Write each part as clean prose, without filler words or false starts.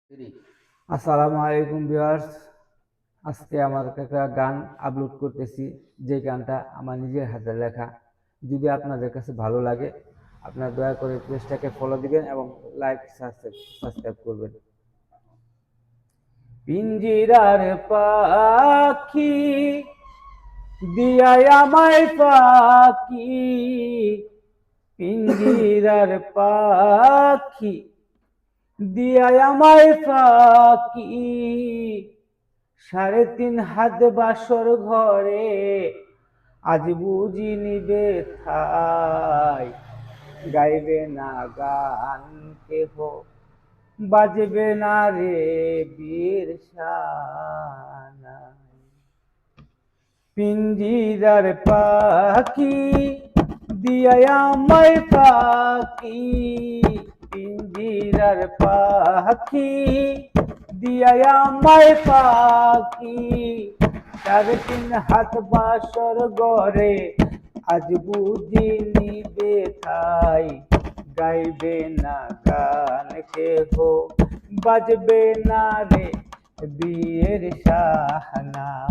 আসসালামু আলাইকুম ভিউয়ার্স। আজকে আমার একটা গান আপলোড করতেছি, যে গানটা আমার নিজের হাতে লেখা। যদি আপনাদের কাছে ভালো লাগে, আপনারা দয়া করে পেজটাকে ফলো দিবেন এবং লাইক সাবস্ক্রাইব করবেন। পিঞ্জিরার পাখি দিয়াই আমায় পাখি, পিঞ্জিরার পাখি দিয়াই আমায় পাখি, 3.5 হাত বাসর ঘরে আজ বুঝি নিবে ঠাই। গাইবে না গান কেহ, বাজবে না রে বীর শানাই। পিঞ্জিরার পাখি দিয়াই আমায় পাখি, পিঞ্জিরার পাখি দিয়াই আমায় পাখি, 3.5 হাত বাসর গড়ে আজ বুঝি নিবে ঠাই। গাইবে না গান কেহ, বাজবে না রে বিয়ের শাহনাই।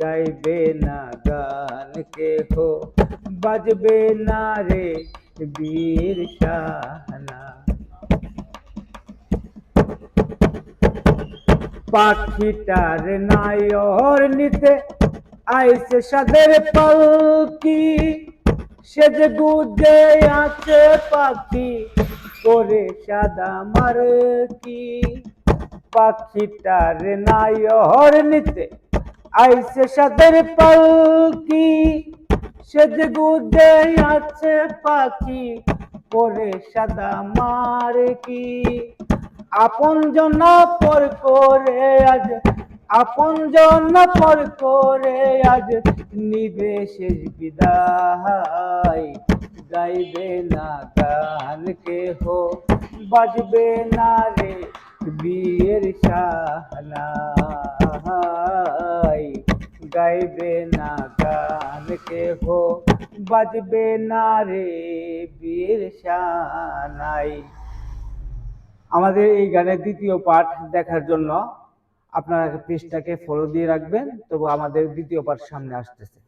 গাইবে না গান কেহ, বাজবে না রে বীর শাহনাই। পাখিটার নায়র নিতে আইছে সাদের পালকি, সে যে গুজে আছে পাখি করে সাদা মারকি। পাখিটার নায়র নিতে আইছে সাদের পালকি, সে যে গুজে আছে পাখি করে সাদা মারকি। আপন জন পর করে আজ, আপন জন পর করে আজ নিবে শেষ বিদায়। গাইবে না গান কেহ, বাজবে না রে বিয়ের শাহনাই। গাইবে না গান কেহ, বাজবে না রে বীর শাহনাই। আমাদের এই গানের দ্বিতীয় পার্ট দেখার জন্য আপনারা পেজটাকে ফলো দিয়ে রাখবেন। তবু আমাদের দ্বিতীয় পার্ট সামনে আসতেছে।